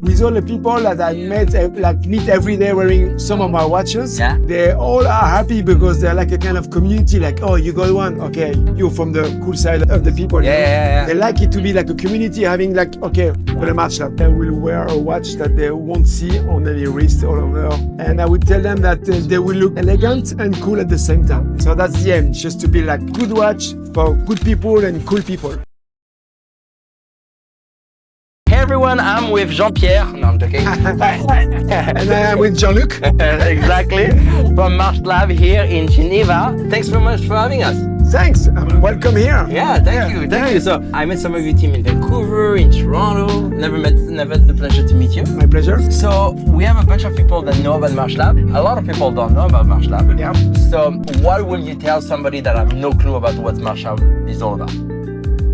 With all the people that I met, meet every day wearing some of my watches, they all are happy because they're like a kind of community. Like, oh, you got one, okay, you're from the cool side of the people. They like it to be like a community, having like, okay, for a March LA.B, they will wear a watch that they won't see on any wrist all over, and I would tell them that they will look elegant and cool at the same time. So that's the aim, just to be like good watch for good people and cool people. Hey everyone, I'm with Jean-Pierre. No, I'm joking. And I am with Jean-Luc. Exactly. From March LA.B here in Geneva. Thanks very much for having us. Thanks. Welcome here. Yeah, thank you. So I met some of your team in Vancouver, in Toronto. Never the pleasure to meet you. My pleasure. So we have a bunch of people that know about March LA.B. A lot of people don't know about March LA.B. Yeah. So what will you tell somebody that have no clue about what March LA.B. is all about?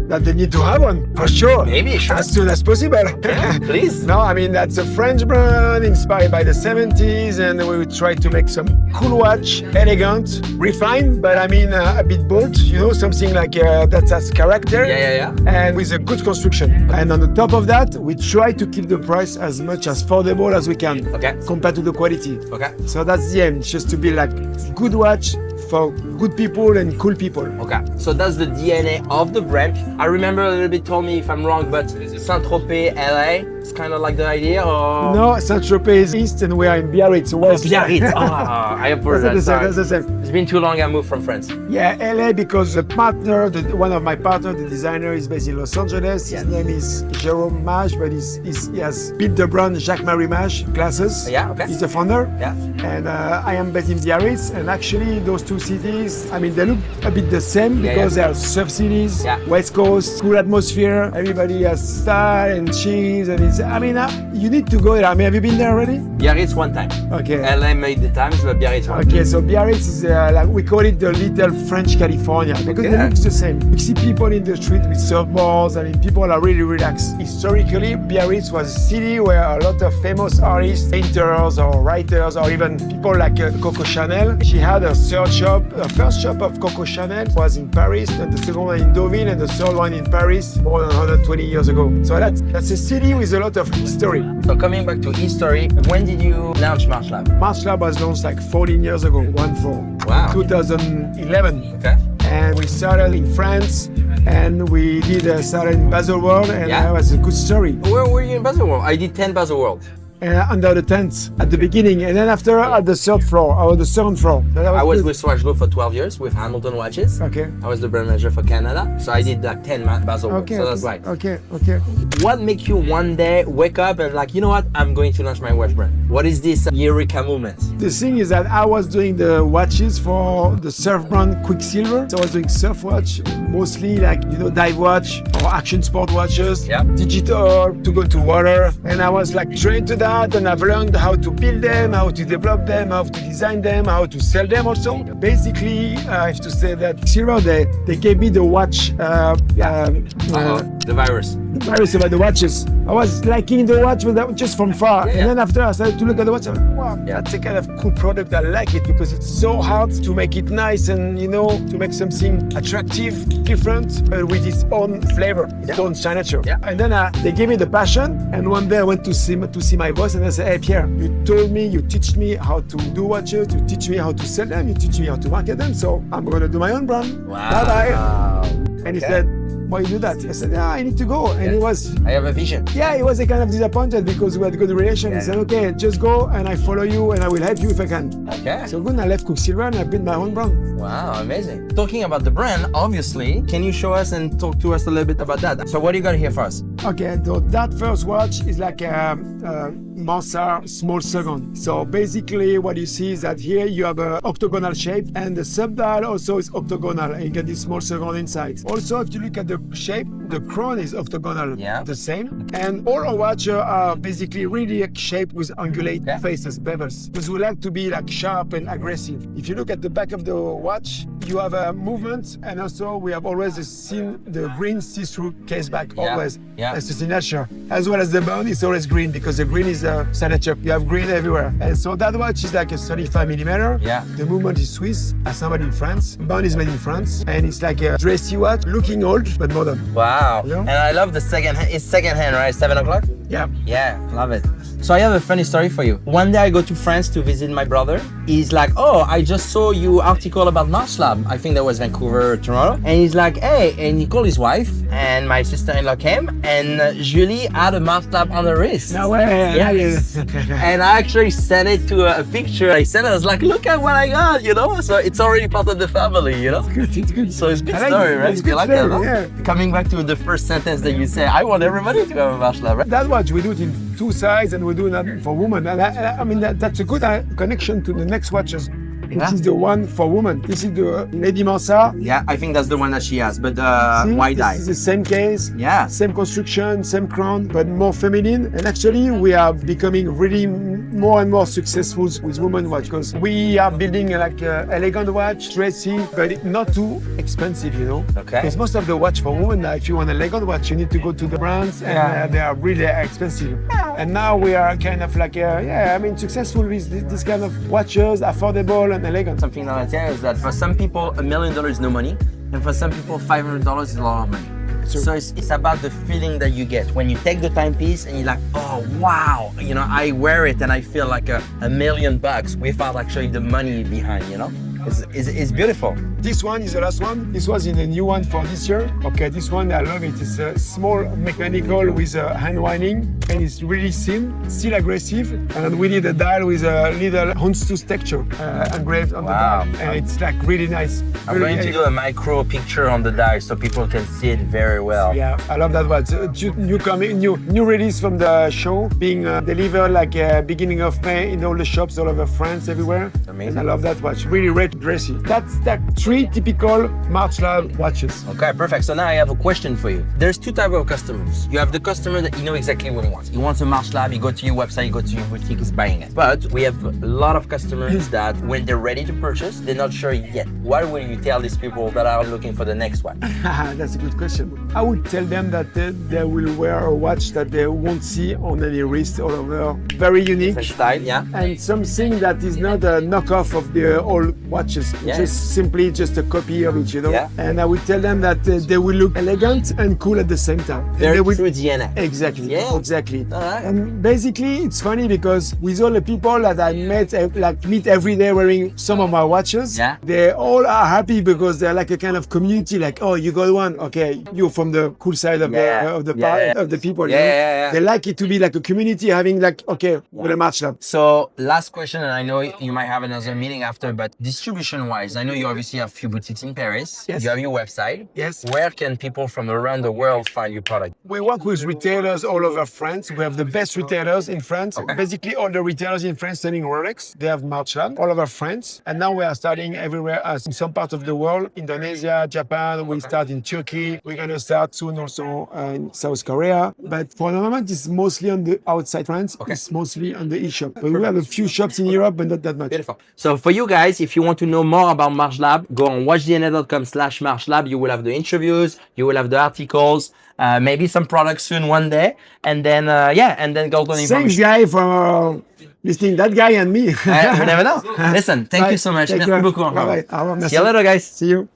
That they need to have one, for sure. Maybe, sure. As soon as possible. Yeah, please. No, I mean, that's a French brand inspired by the 70s, and we would try to make some cool watch, elegant, refined, but I mean, a bit bold, you know, something like that has character. Yeah. And with a good construction. And on the top of that, we try to keep the price as much as affordable as we can. Okay. Compared to the quality. Okay. So that's the aim, just to be like good watch for good people and cool people. Okay. So that's the DNA of the brand. I remember a little bit, told me if I'm wrong, but Saint-Tropez, LA, it's kind of like the idea, or? No, Saint-Tropez is east and we are in Biarritz, west. Biarritz, I apologize. That's the same. It's been too long, I moved from France. Yeah, LA, because the partner, one of my partners, the designer, is based in Los Angeles. His name is Jerome Mage, but he has built the brand Jacques Marie Mage glasses. Yeah, okay. He's the founder. Yeah. And I am based in Biarritz, and actually those two cities, I mean, they look a bit the same because they are surf cities, West Coast, cool atmosphere. Everybody has style and cheese, and it's, I mean, you need to go there. I mean, have you been there already? Biarritz one time. Okay. LA made the times, but Biarritz one time. Okay, so Biarritz is like, we call it the little French California because it looks the same. You see people in the street with surfboards. I mean, people are really relaxed. Historically, Biarritz was a city where a lot of famous artists, painters or writers, or even people like Coco Chanel. She had a third shop. The first shop of Coco Chanel was in Paris, and the second one in Deauville, and the third one in Paris more than 120 years ago. So that's a city with a lot of history. So coming back to history, when did you launch March LA.B? March LA.B was launched like 14 years ago, 1-4. Wow. 2011. Okay. And we started in France, and we did started in Baselworld, and that was a good story. Where were you in Baselworld? I did 10 Baselworld. Under the tent at the beginning, and then after at the third floor or the second floor. I was with Swatch Group for 12 years with Hamilton Watches. Okay. I was the brand manager for Canada, so I did like 10 Baselworld. Okay. So that's right. Okay. What makes you one day wake up and like, you know what, I'm going to launch my watch brand? What is this Eureka movement? The thing is that I was doing the watches for the surf brand Quicksilver. So I was doing surf watch, mostly like, you know, dive watch or action sport watches, digital to go to water. And I was like trained to that, and I've learned how to build them, how to develop them, how to design them, how to sell them also. Basically, I have to say that Quicksilver, they gave me the watch, the virus. The virus about the watches. I was liking the watch, but just from far. And then after I started to look at the watch, I was like, wow, that's a kind of cool product. I like it because it's so hard to make it nice and, you know, to make something attractive, different, but with its own flavor, its own signature. And then they gave me the passion. And one day I went to see my boss, and I said, hey, Pierre, you told me, you teach me how to do watches, you teach me how to sell them, you teach me how to market them. So I'm going to do my own brand. Wow. Bye-bye. And he said, why you do that? I said, I need to go. And he was... I have a vision. Yeah, he was a kind of disappointed because we had a good relation. He said, okay, just go and I follow you and I will help you if I can. Okay. So good, I left Quicksilver and I built my own brand. Wow, amazing. Talking about the brand, obviously, can you show us and talk to us a little bit about that? So what do you got here for us? Okay, so that first watch is like a Mansart small Segond. So basically what you see is that here you have an octagonal shape, and the subdial also is octagonal, and you get this small Segond inside. Also, if you look at the shape, the crown is octagonal, the same. And all our watches are basically really shaped with ungulate faces, bevels, because we like to be like sharp and aggressive. If you look at the back of the watch, you have a movement, and also we have always the green see-through caseback, always. That's the signature. As well as the band is always green, because the green is a signature. You have green everywhere. And so that watch is like a 35 millimeter. The movement is Swiss, assembled in France. Band is made in France. And it's like a dressy watch, looking old, but modern. Wow. You know? And I love the second hand. It's second hand, right? 7 o'clock? Yeah. Yeah, love it. So I have a funny story for you. One day I go to France to visit my brother. He's like, oh, I just saw your article about March L.A.B. I think that was Vancouver, Toronto. And he's like, hey, and he called his wife and my sister-in-law came and Julie had a March L.A.B. on her wrist. No way. Yes. And I actually sent it to a picture. I was like, look at what I got, you know? So it's already part of the family, you know? It's good. So it's a good I like story, it. right? It's good You like story, that, no? yeah. Coming back to the first sentence that you say, I want everybody to have a March L.A.B., right? That watch, we do it in 2 sizes and we do that for women. And I mean, that's a good connection to the next watches. This is the one for women. This is the Lady Mansart. Yeah, I think that's the one that she has, but See, white this eye. is the same case, Yeah. same construction, same crown, but more feminine. And actually, we are becoming really more and more successful with women watch because we are building like an elegant watch, dressy, but not too expensive, you know. Okay. Because most of the watch for women, if you want an elegant watch, you need to go to the brands, and they are really expensive. And now we are kind of like, successful with this kind of watches, affordable and elegant. Something that I tell is that for some people, $1 million is no money, and for some people, $500 is a lot of money. True. So it's about the feeling that you get when you take the timepiece and you're like, oh wow, you know, I wear it and I feel like $1 million without actually the money behind, you know. It's beautiful. This one is the last one. This was in the new one for this year. Okay, this one, I love it. It's a small mechanical with hand winding and it's really thin, still aggressive. And we did a dial with a little houndstooth texture engraved on the dial. And it's like really nice. I'm going to do a micro picture on the dial so people can see it very well. Yeah, I love that watch. New release from the show being delivered like beginning of May in all the shops all over France, everywhere. Amazing. And I love that watch. Really red dressy. That's like 3 typical March L.A.B. watches. Okay, perfect. So now I have a question for you. There's 2 types of customers. You have the customer that you know exactly what he wants. He wants a March L.A.B., you go to your website, you go to your boutique, he's buying it. But we have a lot of customers that when they're ready to purchase, they're not sure yet. What will you tell these people that are looking for the next one? That's a good question. I would tell them that they will wear a watch that they won't see on any wrist all over. Very unique. Different style, yeah. And something that is not a knockoff of the old watches. Yeah. Just simply just a copy of it, you know. Yeah. And I would tell them that they will look elegant and cool at the same time. And Very they will, true DNA. Exactly. Yeah. Exactly. All right. And basically, it's funny because with all the people that I meet every day wearing some of my watches, Yeah. they all are happy because they're like a kind of community. Like, oh, you got one, okay, you're from the cool side of the people. You know? Yeah. They like it to be like a community, having like, okay, with a March L.A.B. So last question, and I know you might have another meeting after, but distribution-wise, I know you obviously have a few boutiques in Paris. Yes. You have your website. Yes. Where can people from around the world find your product? We work with retailers all over France. We have the best retailers in France. Okay. Basically, all the retailers in France selling Rolex, they have March L.A.B. all over France. And now we are starting everywhere in some parts of the world. Indonesia, Japan, we start in Turkey. We're going to start soon also in South Korea. But for the moment, it's mostly on the outside France. Okay. It's mostly on the e-shop. But we have a few shops in Europe, but not that much. Beautiful. So for you guys, if you want to know more about March L.A.B., go on watchdna.com/March L.A.B. You will have the interviews, you will have the articles, maybe some products soon one day, and then go to the Same information. guy from listening, that guy and me. We never know. Listen, thank you so much. Take Merci care. beaucoup. Bye-bye. Au revoir. See you later, guys. See you.